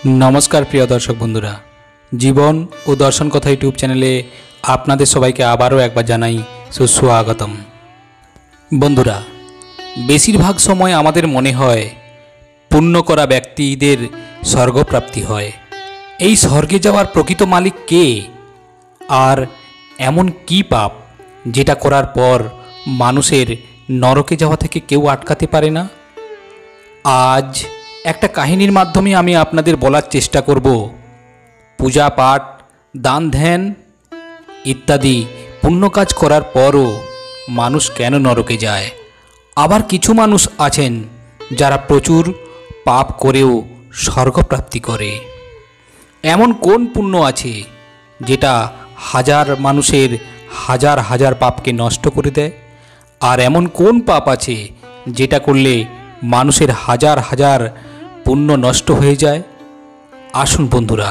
नमस्कार प्रिय दर्शक बंधुरा जीवन और दर्शन कथा यूट्यूब चैनेले आपनादेर सबाइके आबारो एकबार जानाई सुस्वागतम। बंधुरा बेशिरभाग समय आमादेर मने हय पुण्य करा व्यक्तिदेर स्वर्गप्राप्ति हय। एई स्वर्गे जाওয়ার प्रकृत मालिक के और एमन की पाप जेटा करार पर मानुषेर नरके जाওয়া থেকে केउ आटकाते पारे ना। आज একটা কাহিনীর মাধ্যমে আমি আপনাদের বলার চেষ্টা করব পূজা পাঠ দান ধ্যান ইত্যাদি পুণ্য কাজ করার পরও মানুষ কেন নরকে যায়। আবার কিছু মানুষ আছেন যারা প্রচুর পাপ করেও স্বর্গপ্রাপ্তি করে। এমন কোন পুণ্য আছে যেটা হাজার মানুষের হাজার হাজার পাপকে নষ্ট করে দেয়, আর এমন কোন পাপ আছে যেটা করলে মানুষের হাজার হাজার পুণ্য নষ্ট হয়ে যায়। আসুন বন্ধুরা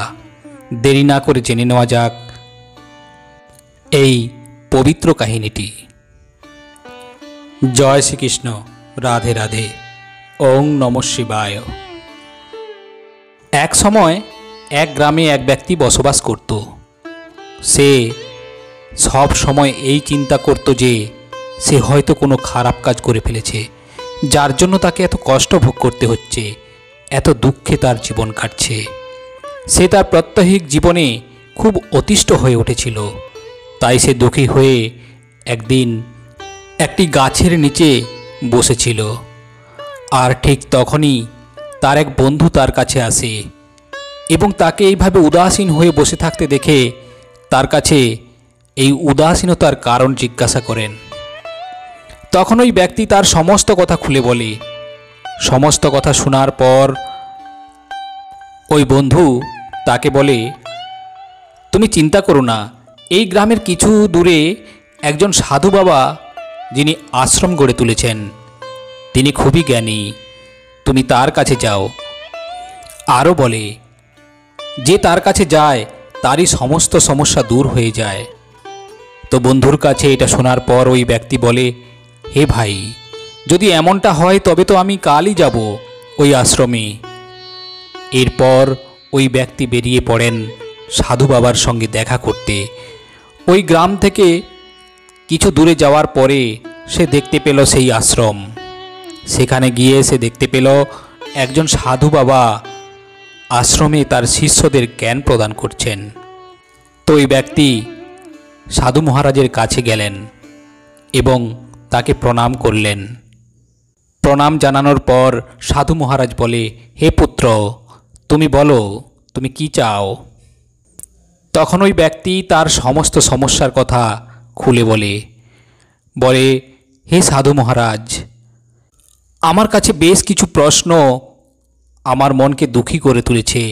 দেরি না করে জেনে নেওয়া যাক এই পবিত্র কাহিনীটি। জয় শ্রীকৃষ্ণ, রাধে রাধে, ওং নমঃ শিবায়। এক সময় এক গ্রামে এক ব্যক্তি বসবাস করত। সে সব সময় এই চিন্তা করত যে সে হয়তো কোনো খারাপ কাজ করে ফেলেছে, যার জন্য তাকে এত কষ্ট ভোগ করতে হচ্ছে, এত দুঃখে তার জীবন কাটছে। সে তার প্রাত্যহিক জীবনে খুব অতিষ্ঠ হয়ে উঠেছিল। তাই সে দুঃখী হয়ে একদিন একটি গাছের নিচে বসেছিল। আর ঠিক তখনই তার এক বন্ধু তার কাছে আসে এবং তাকে এইভাবে উদাসীন হয়ে বসে থাকতে দেখে তার কাছে এই উদাসীনতার কারণ জিজ্ঞাসা করেন। তখন ওই ব্যক্তি তার সমস্ত কথা খুলে বলে। সমস্ত কথা শোনার পর ওই বন্ধু তাকে বলে, তুমি চিন্তা করো না, এই গ্রামের কিছু দূরে একজন সাধু বাবা যিনি আশ্রম গড়ে তুলেছেন, তিনি খুবই জ্ঞানী, তুমি তার কাছে যাও। আরও বলে যে তার কাছে যায় তারই সমস্ত সমস্যা দূর হয়ে যায়। তো বন্ধুর কাছে এটা শোনার পর ওই ব্যক্তি বলে, হে ভাই, যদি এমনটা হয় তবে তো আমি কালই যাব ওই আশ্রমে। এরপর ওই ব্যক্তি বেরিয়ে পড়েন সাধু বাবার সঙ্গে দেখা করতে। ওই গ্রাম থেকে কিছু দূরে যাওয়ার পরে সে দেখতে পেল সেই আশ্রম। সেখানে গিয়ে সে দেখতে পেল একজন সাধু বাবা আশ্রমে তার শিষ্যদের জ্ঞান প্রদান করছেন। তো ওই ব্যক্তি সাধু মহারাজের কাছে গেলেন এবং তাকে প্রণাম করলেন। প্রণাম জানানোর পর সাধু মহারাজ বলে, হে পুত্র, তুমি বলো তুমি কি চাও। তখন ওই ব্যক্তি তার সমস্ত সমস্যার কথা খুলে বলে, হে সাধু মহারাজ, আমার কাছে বেশ কিছু প্রশ্ন আমার মনকে দুঃখী করে তুলেছে।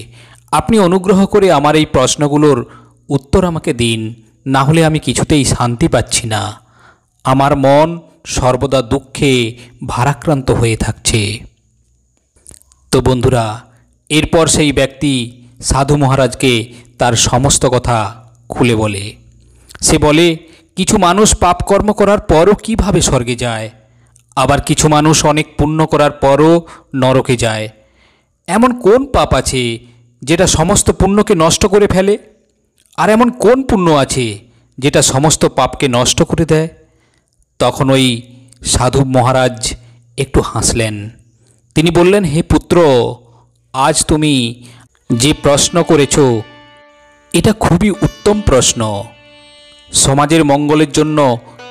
আপনি অনুগ্রহ করে আমার এই প্রশ্নগুলোর উত্তর আমাকে দিন, না হলে আমি কিছুতেই শান্তি পাচ্ছি না। আমার মন সর্বদা দুঃখে ভারাক্রান্ত হয়ে থাকছে। তো বন্ধুরা এরপর সেই ব্যক্তি সাধু মহারাজকে তার সমস্ত কথা খুলে বলে। সে বলে, কিছু মানুষ পাপকর্ম করার পরও কিভাবে স্বর্গে যায়, আবার কিছু মানুষ অনেক পুণ্য করার পরও নরকে যায়। এমন কোন পাপ আছে যেটা সমস্ত পুণ্যকে নষ্ট করে ফেলে, আর এমন কোন পুণ্য আছে যেটা সমস্ত পাপকে নষ্ট করে দেয়। তখন ওই সাধু মহারাজ একটু হাসলেন। তিনি বললেন, হে পুত্র, আজ তুমি যে প্রশ্ন করেছ এটা খুবই উত্তম প্রশ্ন। সমাজের মঙ্গলের জন্য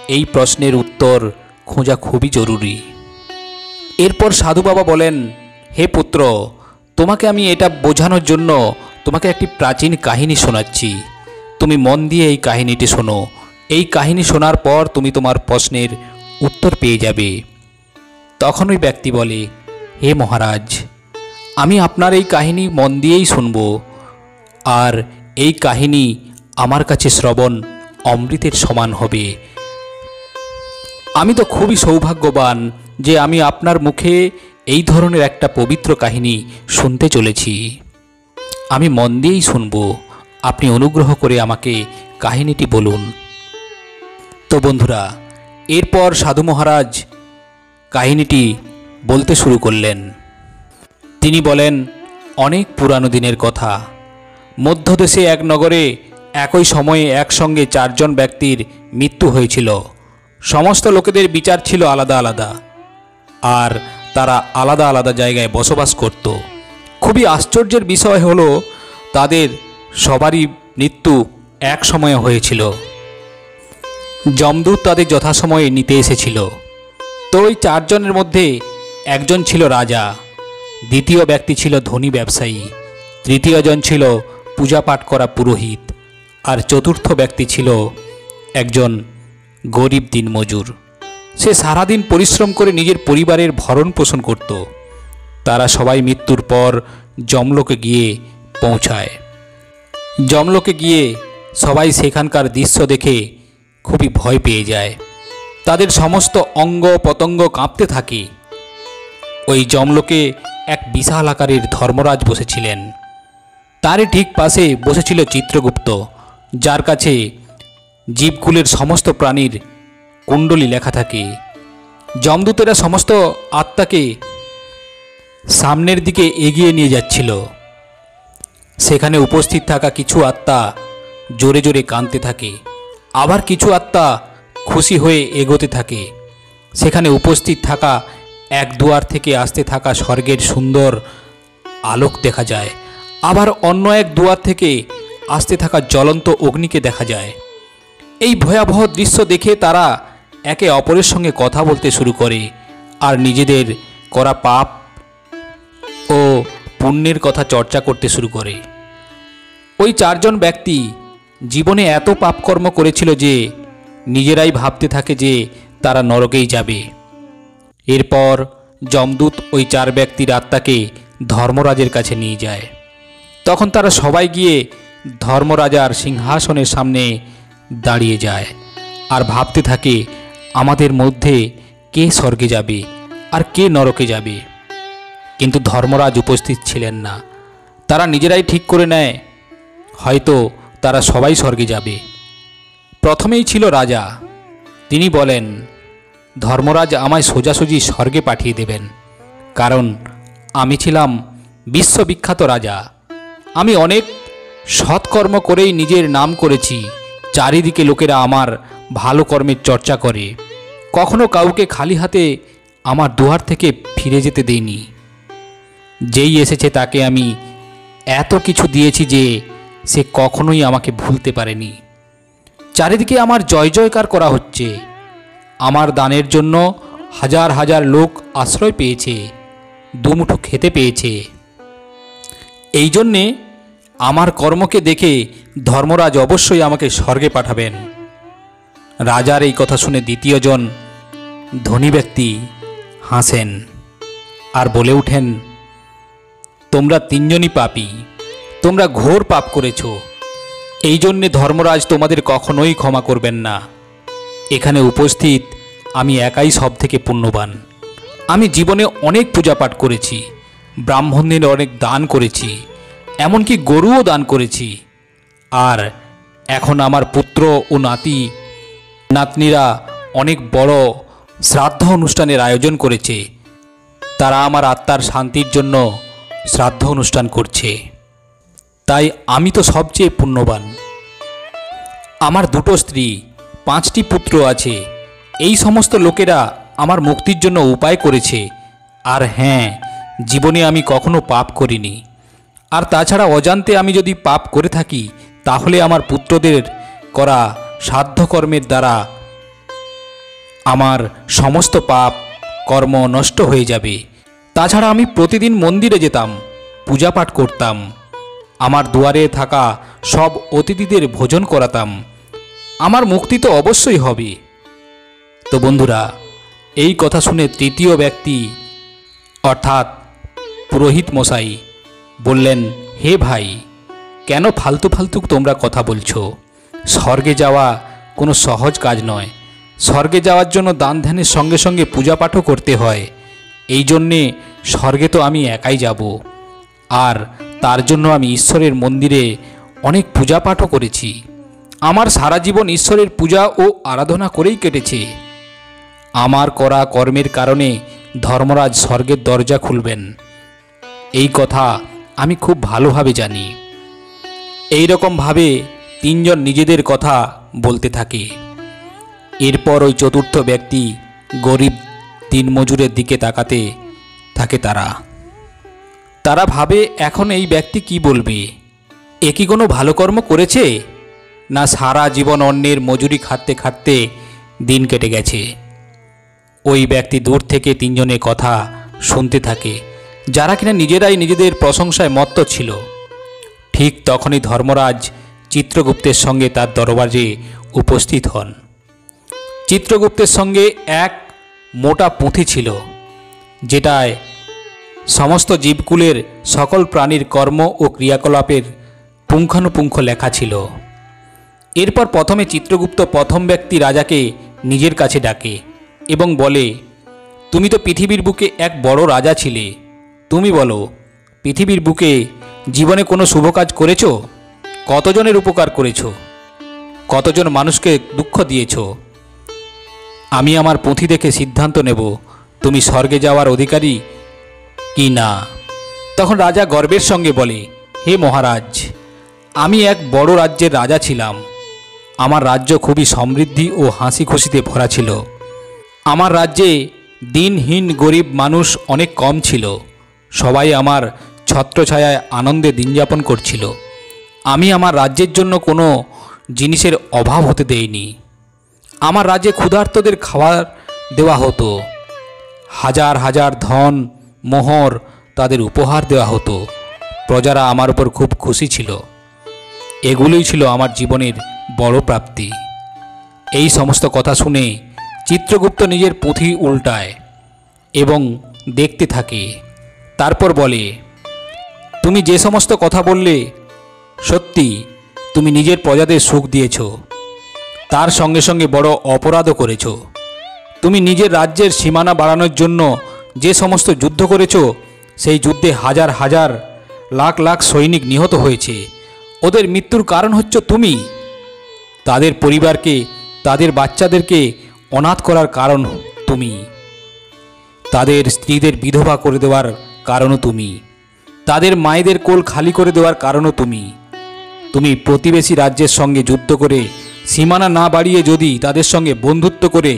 এই প্রশ্নের উত্তর খোঁজা খুবই জরুরি। এরপর সাধু বাবা বলেন, হে পুত্র, তোমাকে আমি এটা বোঝানোর জন্য তোমাকে একটি প্রাচীন কাহিনী শোনাচ্ছি। তুমি মন দিয়ে এই কাহিনীটি শোনো। এই কাহিনী শোনার পর তুমি তোমার প্রশ্নের উত্তর পেয়ে যাবে। তখন ওই ব্যক্তি বলে, হে মহারাজ, আমি আপনার এই কাহিনী মন দিয়েই শুনব, আর এই কাহিনী আমার কাছে শ্রবণ অমৃতের সমান হবে। আমি তো খুবই সৌভাগ্যবান যে আমি আপনার মুখে এই ধরনের একটা পবিত্র কাহিনী শুনতে চলেছি। আমি মন দিয়েই শুনব, আপনি অনুগ্রহ করে আমাকে কাহিনীটি বলুন। তো বন্ধুরা এরপর সাধু মহারাজ কাহিনীটি বলতে শুরু করলেন। তিনি বলেন, অনেক পুরানো দিনের কথা। মধ্যদেশে এক নগরে একই সময়ে একসঙ্গে 4 জন ব্যক্তির মৃত্যু হয়েছিল। সমস্ত লোকেদের বিচার ছিল আলাদা আলাদা, আর তারা আলাদা আলাদা জায়গায় বসবাস করত। খুবই আশ্চর্যের বিষয় হলো তাদের সবারই মৃত্যু এক সময়ে হয়েছিল। যমদূত তাদের যথাসময়ে নিতে এসেছিল। তো ওই 4 জনের মধ্যে একজন ছিল রাজা, দ্বিতীয় ব্যক্তি ছিল ধনী ব্যবসায়ী, তৃতীয় জন ছিল পূজা পাঠ করা পুরোহিত, আর চতুর্থ ব্যক্তি ছিল একজন গরিব দিনমজুর। সে সারাদিন পরিশ্রম করে নিজের পরিবারের ভরণ পোষণ করত। তারা সবাই মৃত্যুর পর যমলোকে গিয়ে পৌঁছায়। যমলোকে গিয়ে সবাই সেখানকার দৃশ্য দেখে খুবই ভয় পেয়ে যায়। তাদের সমস্ত অঙ্গ পতঙ্গ কাঁপতে থাকে। ওই যমলোকে এক বিশাল আকারের ধর্মরাজ বসেছিলেন। তারই ঠিক পাশে বসেছিল চিত্রগুপ্ত, যার কাছে জীবকুলের সমস্ত প্রাণীর কুণ্ডলী লেখা থাকে। যমদূতেরা সমস্ত আত্মাকে সামনের দিকে এগিয়ে নিয়ে যাচ্ছিল। সেখানে উপস্থিত থাকা কিছু আত্মা জোরে জোরে কাঁদতে থাকে, আবার কিছু আত্মা খুশি হয়ে এগোতে থাকে। সেখানে উপস্থিত থাকা এক দুয়ার থেকে আসতে থাকা স্বর্গের সুন্দর আলোক দেখা যায়, আবার অন্য এক দুয়ার থেকে আসতে থাকা জ্বলন্ত অগ্নিকে দেখা যায়। এই ভয়াবহ দৃশ্য দেখে তারা একে অপরের সঙ্গে কথা বলতে শুরু করে, আর নিজেদের করা পাপ ও পুণ্যের কথা চর্চা করতে শুরু করে। ওই 4 জন ব্যক্তি জীবনে এত পাপকর্ম করেছিল যে নিজেরাই ভাবতে থাকে যে তারা নরকেই যাবে। এরপর যমদূত ওই 4 ব্যক্তির আত্মাকে ধর্মরাজের কাছে নিয়ে যায়। তখন তারা সবাই গিয়ে ধর্মরাজার সিংহাসনের সামনে দাঁড়িয়ে যায় আর ভাবতে থাকে আমাদের মধ্যে কে স্বর্গে যাবে আর কে নরকে যাবে। কিন্তু ধর্মরাজ উপস্থিত ছিলেন না। তারা নিজেরাই ঠিক করে নেয় হয়তো তারা সবাই স্বর্গে যাবে। প্রথমেই ছিল রাজা। তিনি বলেন, ধর্মরাজ আমায় সোজাসুজি স্বর্গে পাঠিয়ে দেবেন, কারণ আমি ছিলাম বিশ্ববিখ্যাত রাজা। আমি অনেক সৎকর্ম করেই নিজের নাম করেছি। চারিদিকে লোকেরা আমার ভালো কর্মের চর্চা করে। কখনো কাউকে খালি হাতে আমার দুয়ার থেকে ফিরে যেতে দেইনি। যেই এসেছে তাকে আমি এত কিছু দিয়েছি যে সে কখনোই আমাকে ভুলতে পারেনি। চারিদিকে আমার জয় জয়কার করা হচ্ছে। আমার দানের জন্য হাজার হাজার লোক আশ্রয় পেয়েছে, দুমুঠো খেতে পেয়েছে। এই জন্যে আমার কর্মকে দেখে ধর্মরাজ অবশ্যই আমাকে স্বর্গে পাঠাবেন। রাজার এই কথা শুনে দ্বিতীয় জন ধনী ব্যক্তি হাসেন আর বলে ওঠেন, তোমরা 3 জনই পাপী, তোমরা ঘোর পাপ করেছ। এই জন্যে ধর্মরাজ তোমাদের কখনোই ক্ষমা করবেন না। এখানে উপস্থিত আমি একাই সব থেকে পুণ্যবান। আমি জীবনে অনেক পূজা পাঠ করেছি, ব্রাহ্মণদের অনেক দান করেছি, এমনকি গরুও দান করেছি। আর এখন আমার পুত্র ও নাতি নাতনিরা অনেক বড় শ্রাদ্ধ অনুষ্ঠানের আয়োজন করেছে। তারা আমার আত্মার শান্তির জন্য শ্রাদ্ধ অনুষ্ঠান করছে। তাই আমি তো সবচেয়ে পুণ্যবান। আমার 2টো স্ত্রী, 5টি পুত্র আছে। এই সমস্ত লোকেরা আমার মুক্তির জন্য উপায় করেছে। আর হ্যাঁ, জীবনে আমি কখনো পাপ করিনি। আর তাছাড়া অজান্তে আমি যদি পাপ করে থাকি তাহলে আমার পুত্রদের করা সাধ্যকর্মের দ্বারা আমার সমস্ত পাপ কর্ম নষ্ট হয়ে যাবে। তাছাড়া আমি প্রতিদিন মন্দিরে যেতাম, পূজা পাঠ করতাম, আমার দুয়ারে থাকা সব অতিথিদের ভোজন করাতাম। আমার মুক্তি তো অবশ্যই হবে। তো বন্ধুরা, এই কথা শুনে তৃতীয় ব্যক্তি অর্থাৎ পুরোহিত মশাই বললেন, হে ভাই, কেন ফালতু ফালতু তোমরা কথা বলছো? স্বর্গে যাওয়া কোনো সহজ কাজ নয়। স্বর্গে যাওয়ার জন্য দান ধ্যানের সঙ্গে সঙ্গে পূজা পাঠও করতে হয়। এই জন্যে স্বর্গে তো আমি একাই যাব, আর তার জন্য আমি ঈশ্বরের মন্দিরে অনেক পূজা পাঠও করেছি। আমার সারা জীবন ঈশ্বরের পূজা ও আরাধনা করেই কেটেছে। আমার করা কর্মের কারণে ধর্মরাজ স্বর্গের দরজা খুলবেন। এই কথা আমি খুব ভালোভাবে জানি। এই রকমভাবে তিনজন নিজেদের কথা বলতে থাকে। এরপর ওই চতুর্থ ব্যক্তি গরিব দিনমজুরের দিকে তাকাতে থাকে। তারা ভাবে এখন এই ব্যক্তি কি বলবে, এ কি কোনো ভালো কর্ম করেছে, না সারা জীবন অন্যের মজুরি খাটতে খাটতে দিন কেটে গেছে। ওই ব্যক্তি দূর থেকে তিনজনের কথা শুনতে থাকে, যারা কিনা নিজেরাই নিজেদের প্রশংসায় মত্ত ছিল। ঠিক তখনই ধর্মরাজ চিত্রগুপ্তের সঙ্গে তার দরবারে উপস্থিত হন। চিত্রগুপ্তের সঙ্গে এক মোটা পুঁথি ছিল, যেটায় সমস্ত জীবকুলের সকল প্রাণীর কর্ম ও ক্রিয়াকলাপের পুঙ্খানুপুঙ্খ লেখা ছিল। এরপর প্রথমে চিত্রগুপ্ত প্রথম ব্যক্তি রাজাকে নিজের কাছে ডাকে এবং বলে, তুমি তো পৃথিবীর বুকে এক বড় রাজা ছিলে, তুমি বলো পৃথিবীর বুকে জীবনে কোনো শুভ কাজ করেছ? কতজনের উপকার করেছ? কতজন মানুষকে দুঃখ দিয়েছ? আমি আমার পুঁথি দেখে সিদ্ধান্ত নেব তুমি স্বর্গে যাওয়ার অধিকারী কি না। তখন রাজা গর্বের সঙ্গে বলে, হে মহারাজ, আমি এক বড় রাজ্যের রাজা ছিলাম। আমার রাজ্য খুবই সমৃদ্ধি ও হাসি খুশিতে ভরা ছিল। আমার রাজ্যে দিনহীন গরিব মানুষ অনেক কম ছিল। সবাই আমার ছত্রছায়ায় আনন্দে দিনযাপন করছিল। আমি আমার রাজ্যের জন্য কোনো জিনিসের অভাব হতে দেইনি। আমার রাজ্যে ক্ষুধার্তদের খাবার দেওয়া হতো, হাজার হাজার ধন মোহর তাদের উপহার দেওয়া হতো। প্রজারা আমার উপর খুব খুশি ছিল। এগুলোই ছিল আমার জীবনের বড় প্রাপ্তি। এই সমস্ত কথা শুনে চিত্রগুপ্ত নিজের পুঁথি উল্টায় এবং দেখতে থাকে। তারপর বলে, তুমি যে সমস্ত কথা বললে সত্যি, তুমি নিজের প্রজাদের সুখ দিয়েছ, তার সঙ্গে সঙ্গে বড় অপরাধও করেছ। তুমি নিজের রাজ্যের সীমানা বাড়ানোর জন্য যে সমস্ত যুদ্ধ করেছ, সেই যুদ্ধে হাজার হাজার লাখ লাখ সৈনিক নিহত হয়েছে। ওদের মৃত্যুর কারণ হচ্ছে তুমি। তাদের পরিবারকে, তাদের বাচ্চাদেরকে অনাথ করার কারণ তুমি। তাদের স্ত্রীদের বিধবা করে দেওয়ার কারণও তুমি। তাদের মায়েদের কোল খালি করে দেওয়ার কারণও তুমি। তুমি প্রতিবেশী রাজ্যের সঙ্গে যুদ্ধ করে সীমানা না বাড়িয়ে যদি তাদের সঙ্গে বন্ধুত্ব করে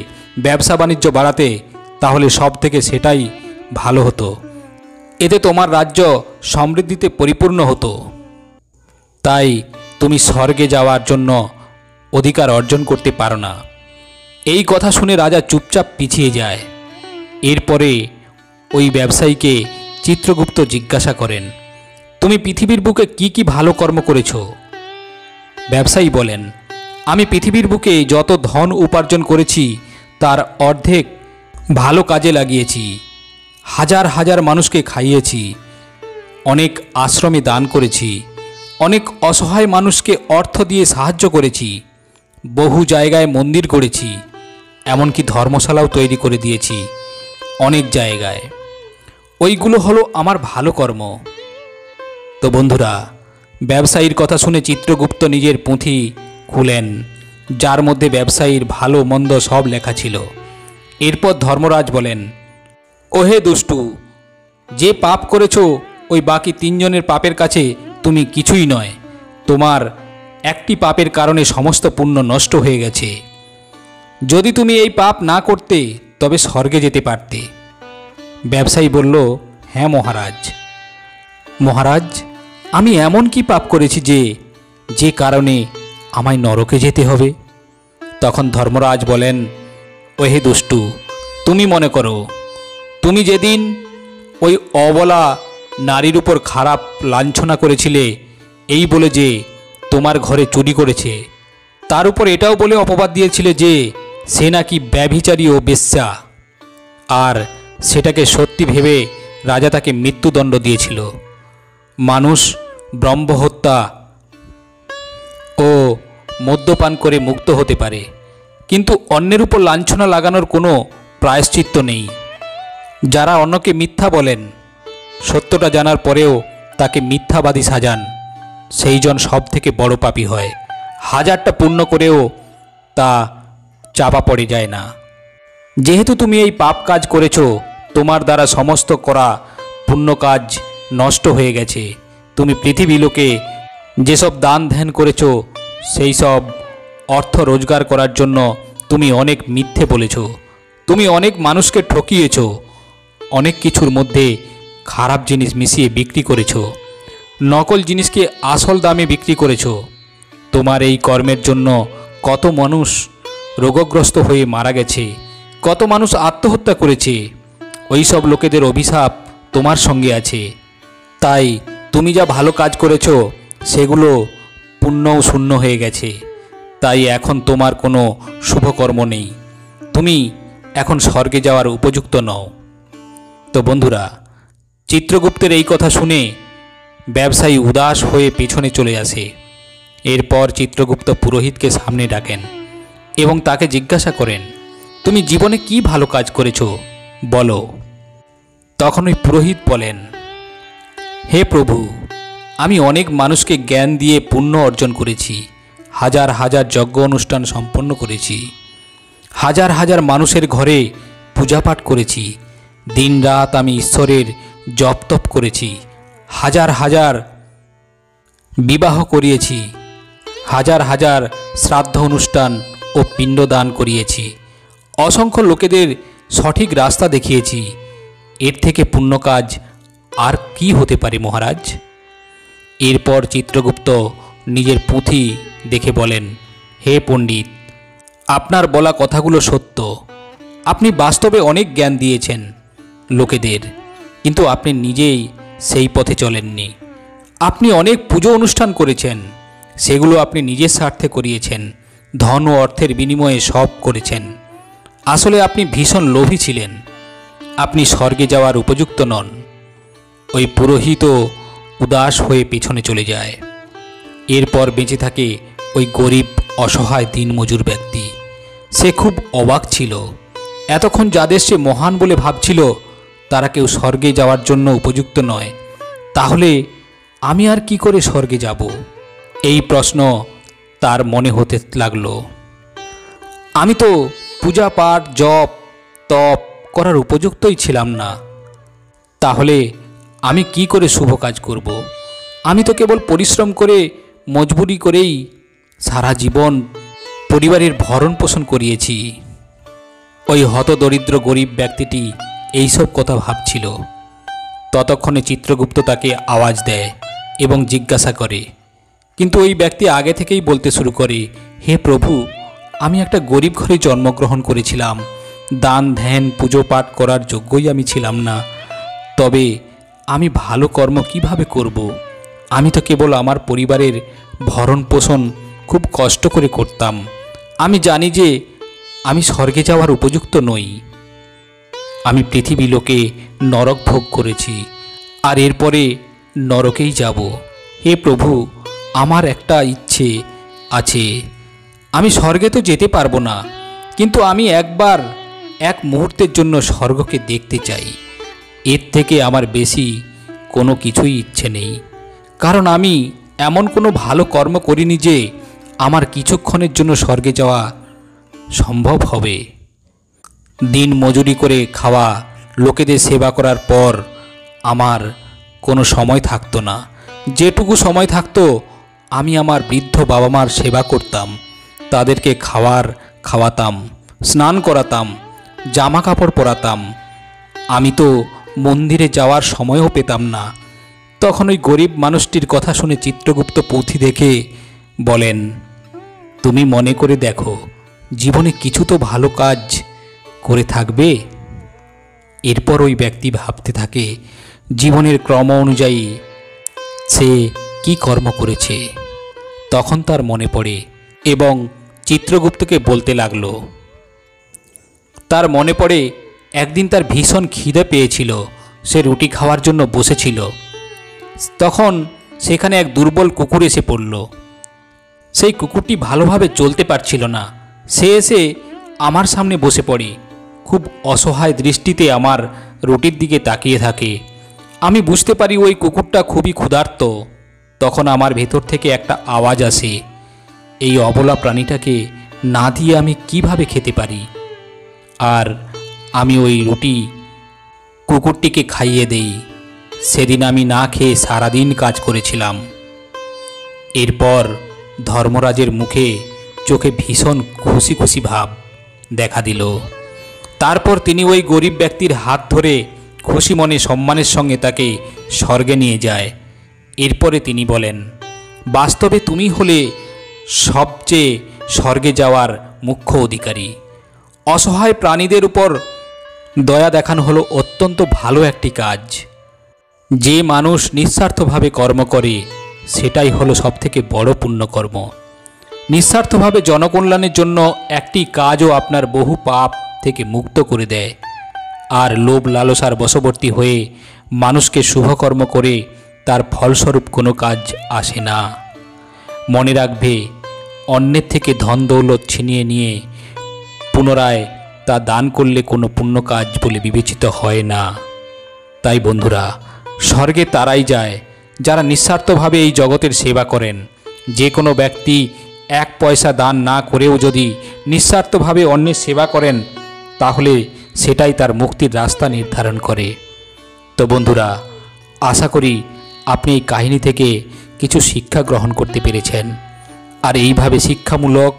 ব্যবসা বাণিজ্য বাড়াতে, তাহলে সব থেকে সেটাই ভালো হতো। এতে তোমার রাজ্য সমৃদ্ধিতে পরিপূর্ণ হতো। তাই তুমি স্বর্গে যাওয়ার জন্য অধিকার অর্জন করতে পারো না। এই কথা শুনে রাজা চুপচাপ পিছিয়ে যায়। এরপরে ওই ব্যবসায়ীকে চিত্রগুপ্ত জিজ্ঞাসা করেন, তুমি পৃথিবীর বুকে কি কি ভালো কর্ম করেছ? ব্যবসায়ী বলেন, আমি পৃথিবীর বুকে যত ধন উপার্জন করেছি তার অর্ধেক ভালো কাজে লাগিয়েছি। হাজার হাজার মানুষকে খাইয়েছি, অনেক আশ্রমে দান করেছি, অনেক অসহায় মানুষকে অর্থ দিয়ে সাহায্য করেছি, বহু জায়গায় মন্দির গড়েছি, এমনকি ধর্মশালাও তৈরি করে দিয়েছি অনেক জায়গায়। ওইগুলো হলো আমার ভালো কর্ম। তো বন্ধুরা, ব্যবসায়ীর কথা শুনে চিত্রগুপ্ত নিজের পুঁথি খুলেন, যার মধ্যে ব্যবসায়ীর ভালো মন্দ সব লেখা ছিল। এরপর ধর্মরাজ বলেন, ওহে দুষ্টু, যে পাপ করেছ ওই বাকি তিনজনের পাপের কাছে তুমি কিছুই নয়। তোমার একটি পাপের কারণে সমস্ত পুণ্য নষ্ট হয়ে গেছে। যদি তুমি এই পাপ না করতে তবে স্বর্গে যেতে পারতে। ব্যবসায়ী বলল, হ্যাঁ মহারাজ। মহারাজ, আমি এমন কি পাপ করেছি যে কারণে আমায় নরকে যেতে হবে? তখন ধর্মরাজ বলেন, ওহে দুষ্টু, তুমি মনে করো তুমি যেদিন ওই অবলা নারীর উপর খারাপ লাঞ্ছনা করেছিলে এই বলে যে তোমার ঘরে চুরি করেছে, তার উপর এটাও বলে অপবাদ দিয়েছিলে যে সে নাকি ব্যভিচারী ও বেশ্যা, আর সেটাকে সত্যি ভেবে রাজা তাকে মৃত্যুদণ্ড দিয়েছিল। মানুষ ব্রহ্মহত্যা ও মদ্যপান করে মুক্ত হতে পারে, কিন্তু অন্যের উপর লাঞ্ছনা লাগানোর কোনো প্রায়শ্চিত্ত নেই। যারা অন্যকে মিথ্যা বলেন, সত্যটা জানার পরেও তাকে মিথ্যাবাদী সাজান, সেই জন সব থেকে বড় পাপী হয়। হাজারটা পুণ্য করেও তা চাপা পড়ে যায় না। যেহেতু তুমি এই পাপ কাজ করেছো, তোমার দ্বারা সমস্ত করা পুণ্য কাজ নষ্ট হয়ে গেছে। তুমি পৃথিবী লোকে যেসব দান ধ্যান করেছ সেই সব অর্থ রোজগার করার জন্য তুমি অনেক মিথ্যে বলেছ, তুমি অনেক মানুষকে ঠকিয়েছ, অনেক কিছুর মধ্যে খারাপ জিনিস মিশিয়ে বিক্রি করেছ, নকল জিনিসকে আসল দামে বিক্রি করেছ। তোমার এই কর্মের জন্য কত মানুষ রোগগ্রস্ত হয়ে মারা গেছে, কত মানুষ আত্মহত্যা করেছে। ওই সব লোকেদের অভিশাপ তোমার সঙ্গে আছে। তাই তুমি যা ভালো কাজ করেছ সেগুলো পুণ্যও শূন্য হয়ে গেছে। তাই এখন তোমার কোনো শুভকর্ম নেই, তুমি এখন স্বর্গে যাওয়ার উপযুক্ত নও। তো বন্ধুরা, চিত্রগুপ্তের এই কথা শুনে ব্যবসায়ী উদাস হয়ে পেছনে চলে আসে। এরপর চিত্রগুপ্ত পুরোহিতকে সামনে ডাকেন এবং তাকে জিজ্ঞাসা করেন, তুমি জীবনে কি ভালো কাজ করেছো বলো। তখন ওই পুরোহিত বলেন, হে প্রভু, আমি অনেক মানুষকে জ্ঞান দিয়ে পুণ্য অর্জন করেছি, হাজার হাজার যজ্ঞ অনুষ্ঠান সম্পন্ন করেছি, হাজার হাজার মানুষের ঘরে পূজাপাঠ করেছি, দিনরাত আমি ঈশ্বরের জপ তপ করেছি, হাজার হাজার বিবাহ করিয়েছি, হাজার হাজার শ্রাদ্ধ অনুষ্ঠান ও পিণ্ডদান করিয়েছি, অসংখ্য লোকেদের সঠিক রাস্তা দেখিয়েছি। এর থেকে পুণ্য কাজ আর কি হতে পারে মহারাজ? এরপর চিত্রগুপ্ত নিজের পুঁথি দেখে বলেন, হে পণ্ডিত, আপনার বলা কথাগুলো সত্য। আপনি বাস্তবে অনেক জ্ঞান দিয়েছেন লোকেদের, কিন্তু আপনি নিজেই সেই পথে চলেননি। আপনি অনেক পুজো অনুষ্ঠান করেছেন, সেগুলো আপনি নিজের স্বার্থে করিয়েছেন, ধন ও অর্থের বিনিময়ে সব করেছেন। আসলে আপনি ভীষণ লোভী ছিলেন, আপনি স্বর্গে যাওয়ার উপযুক্ত নন। ওই পুরোহিত উদাস হয়ে পেছনে চলে যায়। এরপর বেঁচে থাকে ওই গরিব অসহায় দিনমজুর ব্যক্তি। সে খুব অবাক ছিল, এতক্ষণ যাদের সে মহান বলে ভাবছিল তারা কেউ স্বর্গে যাওয়ার জন্য উপযুক্ত নয়, তাহলে আমি আর কি করে স্বর্গে যাব? এই প্রশ্ন তার মনে হতে লাগলো। আমি তো পূজা পাঠ জপ তপ করার উপযুক্তই ছিলাম না, তাহলে আমি কি করে শুভ কাজ করব? আমি তো কেবল পরিশ্রম করে মজবুরি করেই সারা জীবন পরিবারের ভরণ পোষণ করিয়েছি। ওই হতদরিদ্র গরিব ব্যক্তিটি এইসব কথা ভাবছিল। ততক্ষণে চিত্রগুপ্ত তাকে আওয়াজ দেয় এবং জিজ্ঞাসা করে, কিন্তু ওই ব্যক্তি আগে থেকেই বলতে শুরু করে, হে প্রভু, আমি একটা গরিব ঘরে জন্মগ্রহণ করেছিলাম, দান ধ্যান পুজো পাঠ করার যোগ্যই আমি ছিলাম না। তবে আমি ভালো কর্ম কিভাবে করব? আমি তো কেবল আমার পরিবারের ভরণ পোষণ খুব কষ্ট করে করতাম। আমি জানি যে আমি স্বর্গে যাওয়ার উপযুক্ত নই। আমি পৃথিবী লোকে নরক ভোগ করেছি, আর এরপরে নরকেই যাব। হে প্রভু, আমার একটা ইচ্ছে আছে। আমি স্বর্গে তো যেতে পারবো না, কিন্তু আমি একবার এক মুহূর্তের জন্য স্বর্গকে দেখতে চাই। এর থেকে আমার বেশি কোনো কিছুই ইচ্ছে নেই, কারণ আমি এমন কোনো ভালো কর্ম করিনি যে আমার কিছুক্ষণের জন্য স্বর্গে যাওয়া সম্ভব হবে। দিন মজুরি করে খাওয়া, লোকেদের সেবা করার পর আমার কোনো সময় থাকতো না। যেটুকু সময় থাকতো আমি আমার বৃদ্ধ বাবা মার সেবা করতাম, তাদেরকে খাওয়াতাম, স্নান করাতাম, জামা কাপড় পরাতাম। আমি তো মন্দিরে যাওয়ার সময়ও পেতাম না। তখন ওই গরিব মানুষটির কথা শুনে চিত্রগুপ্ত পুঁথি দেখে বলেন, তুমি মনে করে দেখো, জীবনে কিছু তো ভালো কাজ করে থাকবে। এরপর ওই ব্যক্তি ভাবতে থাকে জীবনের ক্রম অনুযায়ী সে কি কর্ম করেছে। তখন তার মনে পড়ে এবং চিত্রগুপ্তকে বলতে লাগলো। তার মনে পড়ে একদিন তার ভীষণ খিদে পেয়েছিল, সে রুটি খাওয়ার জন্য বসেছিল। তখন সেখানে এক দুর্বল কুকুর এসে পড়ল। সেই কুকুরটি ভালোভাবে চলতে পারছিল না। সে এসে আমার সামনে বসে পড়ে, খুব অসহায় দৃষ্টিতে আমার রুটির দিকে তাকিয়ে থাকে। আমি বুঝতে পারি ওই কুকুরটা খুবই ক্ষুধার্ত। তখন আমার ভেতর থেকে একটা আওয়াজ আসে, এই অবলা প্রাণীটাকে না দিয়ে আমি কিভাবে খেতে পারি? আর আমি ওই রুটি কুকুরটিকে খাইয়ে দেই। সেদিন আমি না খেয়ে সারাদিন কাজ করেছিলাম। এরপর ধর্মরাজের মুখে চোখে ভীষণ খুশি খুশি ভাব দেখা দিল। তারপর তিনি ওই গরিব ব্যক্তির হাত ধরে খুশি মনে সম্মানের সঙ্গে তাকে স্বর্গে নিয়ে যায়। এরপরে তিনি বলেন, বাস্তবে তুমি হলে সবচেয়ে স্বর্গে যাওয়ার মুখ্য অধিকারী। অসহায় প্রাণীদের উপর দয়া দেখানো হলো অত্যন্ত ভালো একটি কাজ। যে মানুষ নিঃস্বার্থভাবে কর্ম করে সেটাই হলো সবথেকে বড় পুণ্যকর্ম। নিঃস্বার্থভাবে জনকল্যাণের জন্য একটি কাজও আপনার বহু পাপ থেকে মুক্ত করে দেয়। আর লোভ লালসার বশবর্তী হয়ে মানুষকে শুভকর্ম করে তার ফলস্বরূপ কোনো কাজ আসে না। মনে রাখবে, অন্যের থেকে ধন দৌলত ছিনিয়ে নিয়ে পুনরায় তা দান করলে কোনো পুণ্য কাজ বলে বিবেচিত হয় না। তাই বন্ধুরা, স্বর্গে তারাই যায় যারা নিঃস্বার্থভাবে এই জগতের সেবা করেন। যে কোনো ব্যক্তি এক পয়সা দান না করেও যদি নিঃস্বার্থভাবে অন্যের সেবা করেন তাহলে সেটাই তার মুক্তির রাস্তা নির্ধারণ করে। তো বন্ধুরা, আশা করি আপনি এই কাহিনী থেকে কিছু শিক্ষা গ্রহণ করতে পেরেছেন। আর এইভাবে শিক্ষামূলক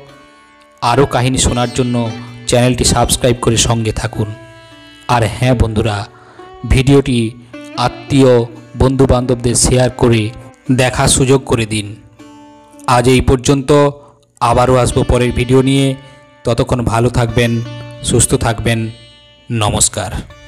আরও কাহিনী শোনার জন্য চ্যানেলটি সাবস্ক্রাইব করে সঙ্গে থাকুন। আর হ্যাঁ বন্ধুরা, ভিডিওটি আত্মীয় বন্ধুবান্ধবদের শেয়ার করে দেখার সুযোগ করে দিন। আজ এই পর্যন্ত, আবারও আসবো পরের ভিডিও নিয়ে। ততক্ষণ ভালো থাকবেন, সুস্থ থাকবেন। নমস্কার।